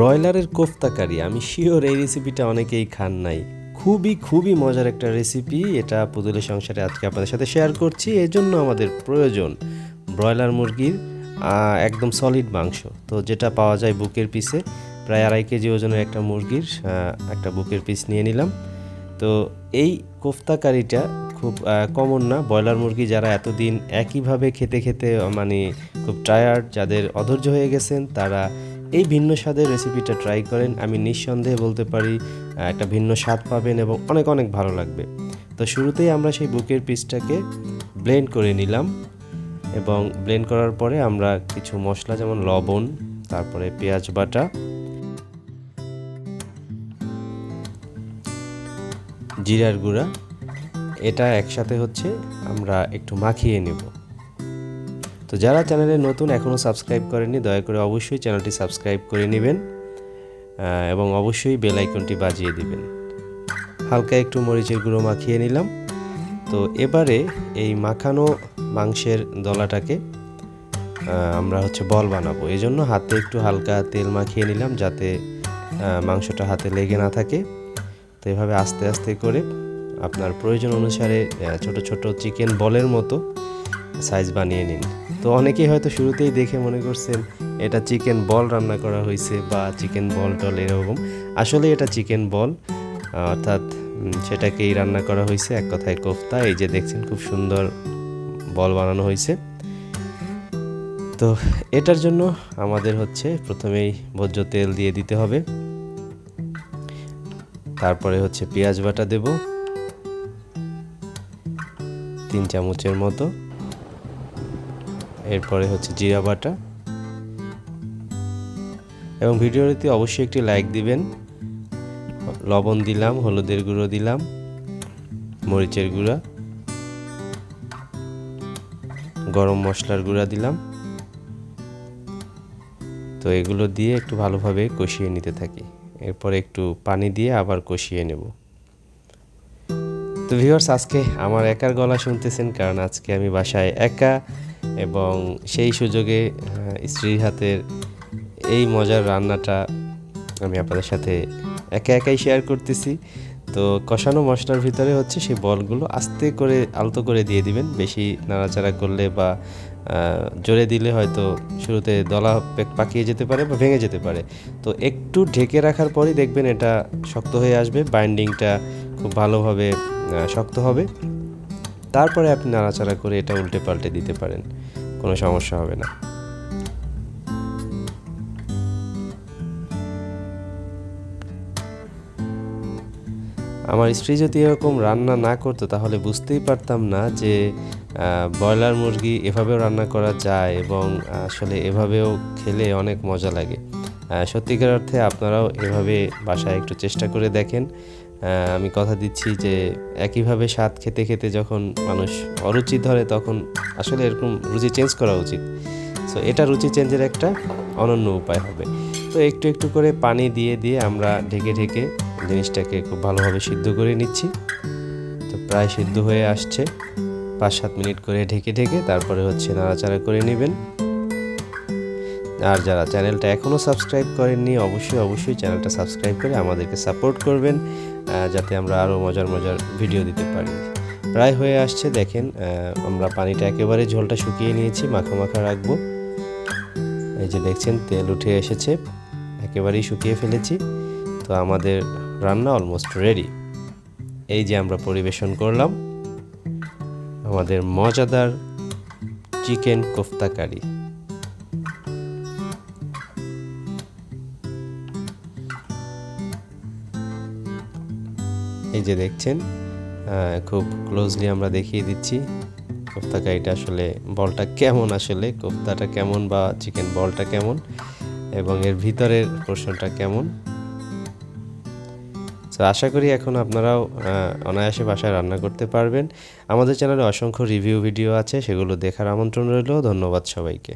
ব্রয়লারের কোফতা কারি, আমি শিওর এই রেসিপিটা অনেকেই খান নাই। খুবই মজার একটা রেসিপি। এটা পুতুলের সংসারে আজকে আপনাদের সাথে শেয়ার করছি। এর জন্য আমাদের প্রয়োজন ব্রয়লার মুরগির একদম সলিড মাংস, তো যেটা পাওয়া যায় বুকের পিসে। প্রায় 2.5 কেজি ওজনের একটা মুরগির একটা বুকের পিস নিয়ে নিলাম। তো এই কোফতা কারিটা খুব কমন না। ব্রয়লার মুরগি যারা এতদিন একইভাবে খেতে খেতে মানে খুব টায়ার্ড, যাদের অধৈর্য হয়ে গেছেন, তারা এই ভিন্ন স্বাদের রেসিপিটা ট্রাই করেন। আমি নিঃসন্দেহে বলতে পারি একটা ভিন্ন স্বাদ পাবেন এবং অনেক ভালো লাগবে। তো শুরুতেই আমরা সেই বুকের পিসটাকে ব্লেন্ড করে নিলাম এবং ব্লেন্ড করার পরে আমরা কিছু মশলা যেমন লবণ, তারপরে পেঁয়াজ বাটা, জিরার গুঁড়া, এটা একসাথে হচ্ছে আমরা একটু মাখিয়ে নেব। তো যারা চ্যানেলে নতুন এখনও সাবস্ক্রাইব করেননি, দয়া করে অবশ্যই চ্যানেলটি সাবস্ক্রাইব করে নেবেন এবং অবশ্যই বেল আইকনটি বাজিয়ে দিবেন। হালকা একটু মরিচের গুঁড়ো মাখিয়ে নিলাম। তো এবারে এই মাখানো মাংসের দলাটাকে আমরা হচ্ছে বল বানাবো। এই জন্য হাতে একটু হালকা তেল মাখিয়ে নিলাম যাতে মাংসটা হাতে লেগে না থাকে। তো এভাবে আস্তে আস্তে করে আপনার প্রয়োজন অনুসারে ছোট চিকেন বলের মতো সাইজ বানিয়ে নিন। তো অনেকেই হয়তো শুরুতেই দেখে মনে করছেন এটা চিকেন বল রান্না করা হয়েছে বা চিকেন বল টল এরকম। আসলে এটা চিকেন বল, অর্থাৎ সেটাকেই রান্না করা হয়েছে, এক কথায় কোফতা। এই যে দেখছেন খুব সুন্দর বল বানানো হয়েছে। তো এটার জন্য আমাদের হচ্ছে প্রথমেই ভোজ্য তেল দিয়ে দিতে হবে, তারপরে হচ্ছে পেঁয়াজ বাটা দেব 3 চামচের মতো, এরপরে হচ্ছে জিরা বাটা, এবং ভিডিওটিতে অবশ্যই একটি লাইক দিবেন। লবণ দিলাম, হলুদের গুঁড়ো দিলাম, মরিচের গুঁড়া, গরম মশলার গুঁড়া দিলাম। তো এগুলো দিয়ে একটু ভালোভাবে কষিয়ে নিতে থাকি। এরপর একটু পানি দিয়ে আবার কষিয়ে নেব। তো ভিউয়ার্স, আজকে আমার একার গলা শুনতেছেন, কারণ আজকে আমি বাসায় একা এবং সেই সুযোগে স্ত্রীর হাতের এই মজার রান্নাটা আমি আপনাদের সাথে একাই শেয়ার করতেছি। তো কষানো মশলার ভিতরে হচ্ছে সেই বলগুলো আস্তে করে আলতো করে দিয়ে দিবেন। বেশি নাড়াচাড়া করলে বা জোরে দিলে হয়তো শুরুতে দলা পাকিয়ে যেতে পারে বা ভেঙে যেতে পারে। তো একটু ঢেকে রাখার পরই দেখবেন এটা শক্ত হয়ে আসবে, বাইন্ডিংটা খুব ভালোভাবে শক্ত হবে। তারপরে আপনি নাড়াচাড়া করে এটা উল্টে পাল্টে দিতে পারেন, কোনো সমস্যা হবে না। আমার স্ত্রী যদি এরকম রান্না না করতো তাহলে বুঝতেই পারতাম না যে ব্রয়লার মুরগি এভাবেও রান্না করা যায় এবং আসলে এভাবেও খেলে অনেক মজা লাগে। সত্যিকার অর্থে আপনারাও এভাবে বাসায় একটু চেষ্টা করে দেখেন। আমি কথা দিচ্ছি যে একইভাবে স্বাদ খেতে খেতে যখন মানুষ অরুচি ধরে, তখন আসলে এরকম রুচি চেঞ্জ করা উচিত। সো এটা রুচি চেঞ্জের একটা অনন্য উপায় হবে। তো একটু করে পানি দিয়ে আমরা ঢেকে জিনিসটাকে খুব ভালোভাবে সিদ্ধ করে নিচ্ছি। তো প্রায় সিদ্ধ হয়ে আসছে। 5-7 মিনিট করে ঢেকে তারপরে হচ্ছে নাড়াচাড়া করে নেবেন। আর যারা চ্যানেলটা এখনও সাবস্ক্রাইব করেননি, অবশ্যই চ্যানেলটা সাবস্ক্রাইব করে আমাদেরকে সাপোর্ট করবেন, যাতে আমরা আরও মজার ভিডিও দিতে পারি। প্রায় হয়ে আসছে, দেখেন আমরা পানিটা একেবারে ঝোলটা শুকিয়ে নিয়েছি, মাখা রাখবো। এই যে দেখছেন তেল উঠে এসেছে, একেবারেই শুকিয়ে ফেলেছি। তো আমাদের রান্না অলমোস্ট রেডি। এই যে আমরা পরিবেশন করলাম আমাদের মজাদার চিকেন কোফতা কারি। এই যে দেখছেন খুব ক্লোজলি আমরা দেখিয়ে দিচ্ছি কোফতা কারিটা আসলে বলটা কেমন, আসলে কোফতাটা কেমন বা চিকেন বলটা কেমন এবং এর ভিতরের পোরশনটা কেমন। তো আশা করি এখন আপনারাও অনায়াসে বাসায় রান্না করতে পারবেন। আমাদের চ্যানেলে অসংখ্য রিভিউ ভিডিও আছে, সেগুলো দেখার আমন্ত্রণ রইল। ধন্যবাদ সবাইকে।